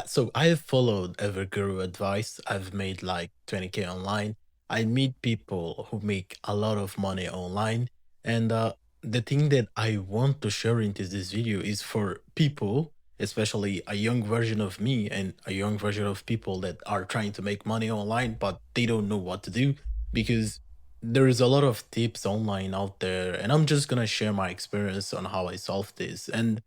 So I have followed Everguru advice. I've made like 20K online. I meet people who make a lot of money online. And the thing that I want to share into this video is for people, especially a young version of me and a young version of people that are trying to make money online, but they don't know what to do because there is a lot of tips online out there. And I'm just going to share my experience on how I solved this. And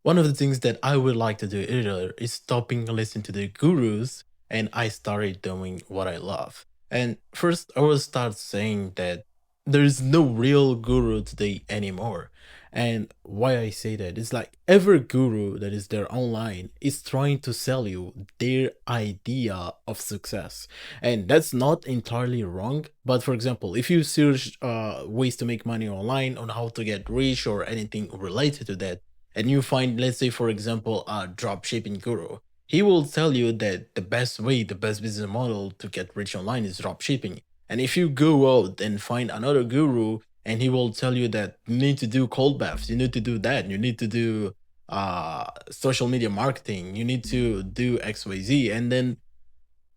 one of the things that I would like to do earlier is stopping listening to the gurus and I started doing what I love. And first, I will start saying that there is no real guru today anymore. And why I say that is like every guru that is there online is trying to sell you their idea of success. And that's not entirely wrong. But for example, if you search ways to make money online on how to get rich or anything related to that, and you find, let's say, for example, a drop shipping guru, he will tell you that the best way, the best business model to get rich online is drop shipping. And if you go out and find another guru and he will tell you that you need to do cold baths, you need to do that, you need to do social media marketing, you need to do XYZ, and then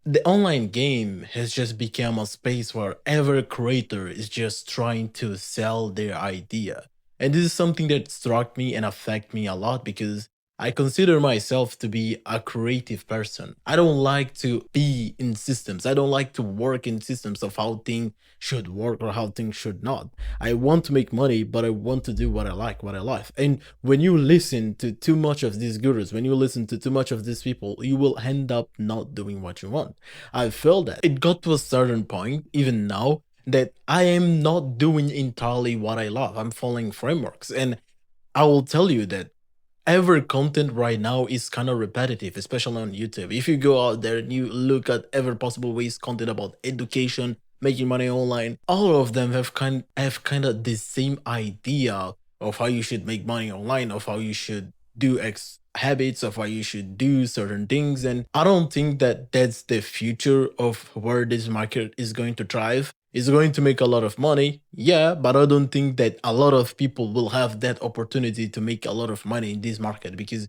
the online game has just become a space where every creator is just trying to sell their idea. And this is something that struck me and affect me a lot because I consider myself to be a creative person. I don't like to be in systems. I don't like to work in systems of how things should work or how things should not. I want to make money, but I want to do what I like, what I love. And when you listen to too much of these gurus, when you listen to too much of these people, you will end up not doing what you want. I felt that it got to a certain point, even now, that I am not doing entirely what I love. I'm following frameworks. And I will tell you that every content right now is kind of repetitive, especially on YouTube. If you go out there and you look at every possible ways content about education, making money online, all of them have kind of the same idea of how you should make money online, of how you should do X habits, of how you should do certain things. And I don't think that that's the future of where this market is going to thrive. It's going to make a lot of money, yeah, but I don't think that a lot of people will have that opportunity to make a lot of money in this market because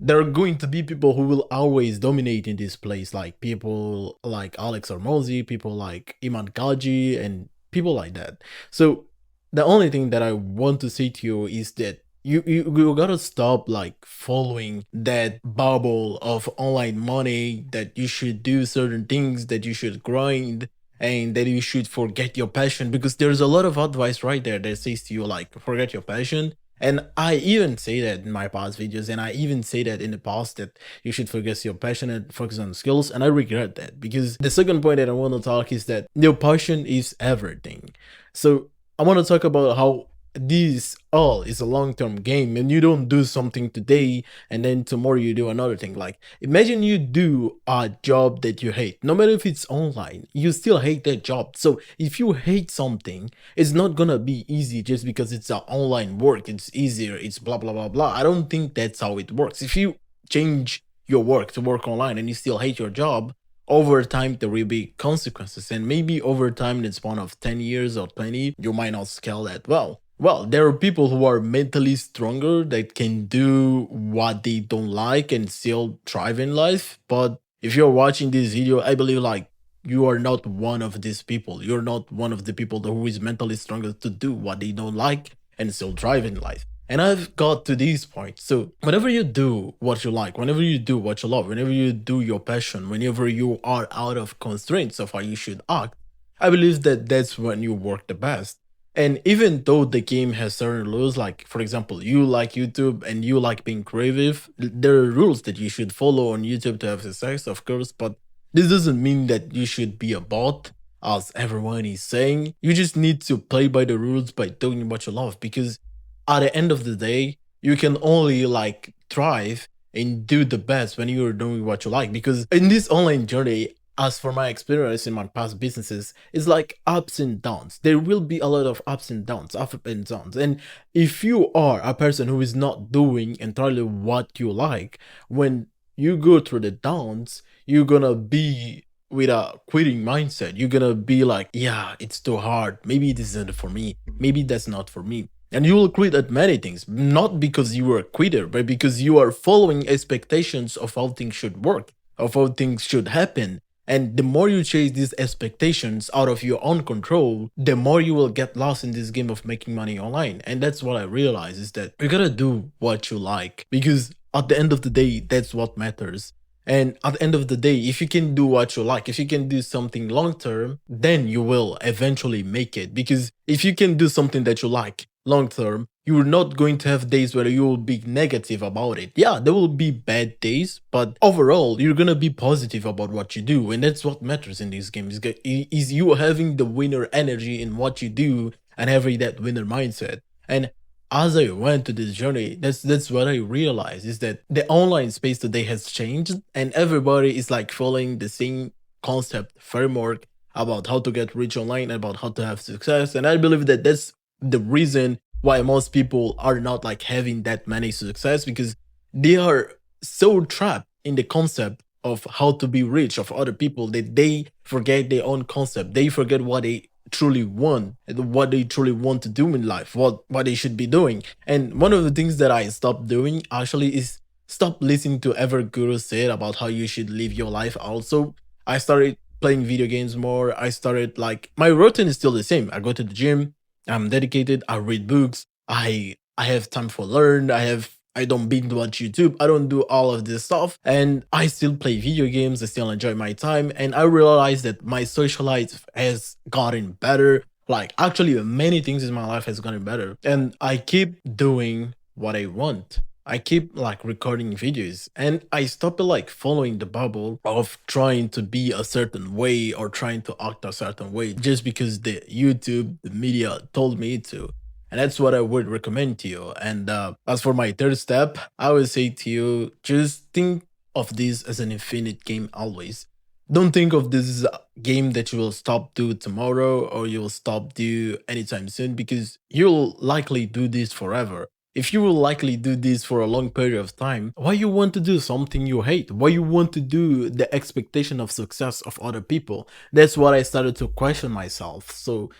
there are going to be people who will always dominate in this place, like people like Alex Armozi, people like Iman Kaji, and people like that. So the only thing that I want to say to you is that you gotta stop like following that bubble of online money, that you should do certain things, that you should grind, and that you should forget your passion, because there's a lot of advice right there that says to you like forget your passion. And I even say that in my past videos, and I even say that in the past that you should focus your passion and focus on skills. And I regret that because the second point that I want to talk is that your passion is everything. So I want to talk about how this all is a long-term game, and you don't do something today and then tomorrow you do another thing. Like imagine you do a job that you hate, no matter if it's online, you still hate that job. So if you hate something, it's not gonna be easy just because it's an online work, it's easier, it's blah blah blah blah. I don't think that's how it works. If you change your work to work online and you still hate your job, over time there will be consequences, and maybe over time in the span of 10 years or 20 you might not scale that well. There are people who are mentally stronger that can do what they don't like and still thrive in life. But if you're watching this video, I believe like you are not one of these people. You're not one of the people who is mentally stronger to do what they don't like and still thrive in life. And I've got to this point. So whenever you do what you like, whenever you do what you love, whenever you do your passion, whenever you are out of constraints of how you should act, I believe that that's when you work the best. And even though the game has certain rules, like for example, you like YouTube and you like being creative, there are rules that you should follow on YouTube to have success, of course, but this doesn't mean that you should be a bot, as everyone is saying. You just need to play by the rules by doing what you love, because at the end of the day, you can only like thrive and do the best when you're doing what you like. Because in this online journey, as for my experience in my past businesses, it's like ups and downs. There will be a lot of ups and downs, up and downs. And if you are a person who is not doing entirely what you like, when you go through the downs, you're gonna be with a quitting mindset. You're gonna be like, yeah, it's too hard. Maybe this isn't for me. Maybe that's not for me. And you will quit at many things, not because you are a quitter, but because you are following expectations of how things should work, of how things should happen. And the more you chase these expectations out of your own control, the more you will get lost in this game of making money online. And that's what I realize is that you gotta do what you like, because at the end of the day, that's what matters. And at the end of the day, if you can do what you like, if you can do something long term, then you will eventually make it. Because if you can do something that you like long term, you're not going to have days where you will be negative about it. Yeah, there will be bad days, but overall, you're gonna be positive about what you do, and that's what matters in these games. Is you having the winner energy in what you do and having that winner mindset. And as I went to this journey, that's what I realized is that the online space today has changed, and everybody is like following the same concept framework about how to get rich online, about how to have success. And I believe that that's the reason why most people are not like having that many success, because they are so trapped in the concept of how to be rich of other people that they forget their own concept. They forget what they truly want and what they truly want to do in life, what they should be doing. And one of the things that I stopped doing actually is stop listening to ever guru said about how you should live your life. Also, I started playing video games more. I started like my routine is still the same. I go to the gym, I'm dedicated, I read books, I have time for learn, I don't binge watch YouTube, I don't do all of this stuff, and I still play video games, I still enjoy my time, and I realize that my social life has gotten better. Like actually many things in my life has gotten better. And I keep doing what I want. I keep like recording videos, and I stopped like following the bubble of trying to be a certain way or trying to act a certain way just because the YouTube, the media told me to. And that's what I would recommend to you. And as for my third step, I would say to you, just think of this as an infinite game always. Don't think of this as a game that you will stop do tomorrow or you'll stop do anytime soon, because you'll likely do this forever. If you will likely do this for a long period of time, why you want to do something you hate? Why you want to do the expectation of success of other people? That's what I started to question myself. So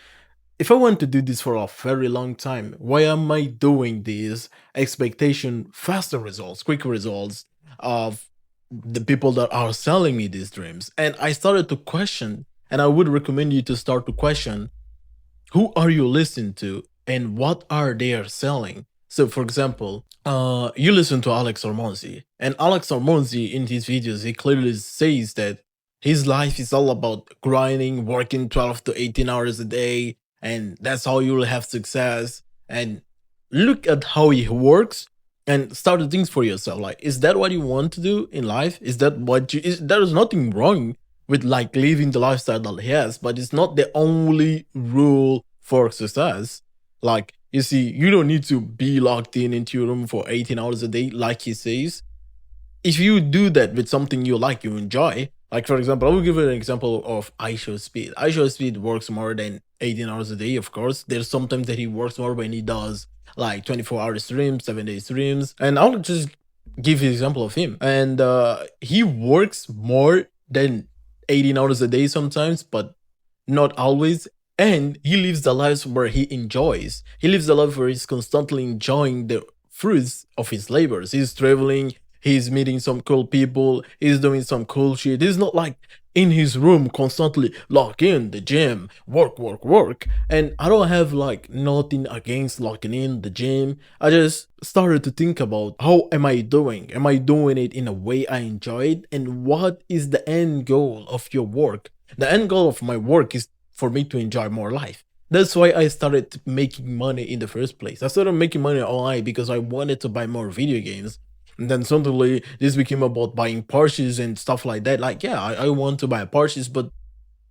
if I want to do this for a very long time, why am I doing this expectation faster results, quicker results of the people that are selling me these dreams? And I started to question, and I would recommend you to start to question, who are you listening to and what are they selling? So for example, you listen to Alex Hormonzi, and Alex Hormonzi in his videos, he clearly says that his life is all about grinding, working 12 to 18 hours a day, and that's how you'll have success. And look at how he works and start to think for yourself, like, is that what you want to do in life? Is that what you is there is nothing wrong with like living the lifestyle that he has, but it's not the only rule for success. Like, you see, you don't need to be locked in into your room for 18 hours a day, like he says. If you do that with something you like, you enjoy. Like for example, I will give you an example of iShowSpeed. iShowSpeed works more than 18 hours a day, of course. There's sometimes that he works more when he does like 24-hour streams, 7-day streams. And I'll just give you an example of him. And he works more than 18 hours a day sometimes, but not always. And he lives the lives where he enjoys. He lives the life where he's constantly enjoying the fruits of his labors. He's traveling, he's meeting some cool people, he's doing some cool shit. He's not like in his room constantly locked in the gym, work, work, work. And I don't have like nothing against locking in the gym. I just started to think about, how am I doing? Am I doing it in a way I enjoy it? And what is the end goal of your work? The end goal of my work is for me to enjoy more life. That's why I started making money in the first place. I started making money online because I wanted to buy more video games. And then suddenly this became about buying Porsches and stuff like that. Like, yeah, I want to buy Porsches, but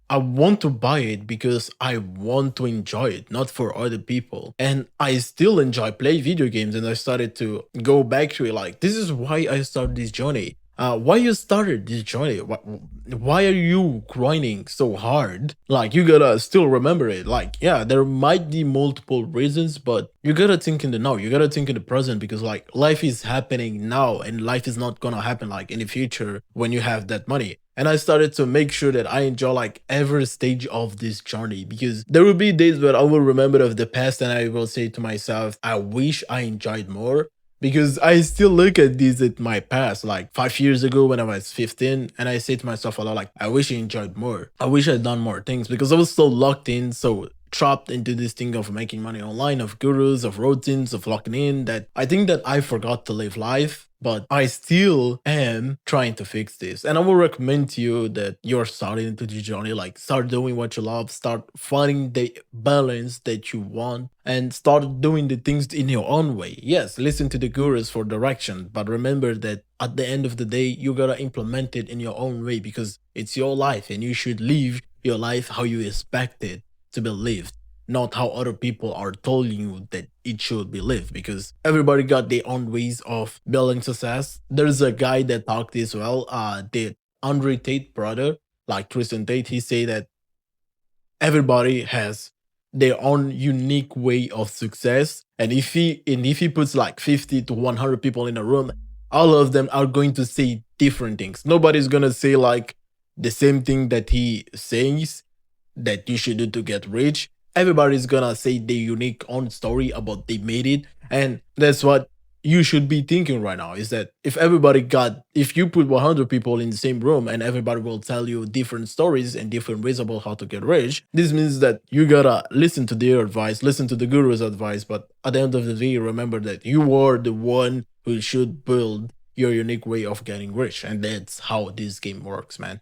I want to buy it because I want to enjoy it, not for other people. And I still enjoy play video games, and I started to go back to it. Like, this is why I started this journey. why you started this journey? Why are you grinding so hard? Like, you gotta still remember it. Like, yeah, there might be multiple reasons, but you gotta think in the now. You gotta think in the present because, like, life is happening now and life is not gonna happen, like, in the future when you have that money. And I started to make sure that I enjoy, like, every stage of this journey because there will be days where I will remember of the past and I will say to myself, I wish I enjoyed more because I still look at these at my past, like 5 years ago when I was 15, and I say to myself a lot, like, I wish I enjoyed more. I wish I'd done more things because I was so locked in, so trapped into this thing of making money online, of gurus, of routines, of locking in, that I think that I forgot to live life. But I still am trying to fix this. And I will recommend to you that you're starting into the journey, like start doing what you love, start finding the balance that you want, and start doing the things in your own way. Yes, listen to the gurus for direction, but remember that at the end of the day, you gotta implement it in your own way because it's your life and you should live your life how you expect it to be lived, not how other people are telling you that it should be lived, because everybody got their own ways of building success. There's a guy that talked as well, the Andre Tate brother, like Tristan Tate. He say that everybody has their own unique way of success, and if he puts like 50 to 100 people in a room, all of them are going to say different things. Nobody's gonna say like the same thing that he says that you should do to get rich. Everybody's gonna say their unique own story about they made it. And that's what you should be thinking right now, is that if you put 100 people in the same room and everybody will tell you different stories and different ways about how to get rich, this means that you gotta listen to their advice, listen to the guru's advice. But at the end of the day, remember that you are the one who should build your unique way of getting rich. And that's how this game works, man.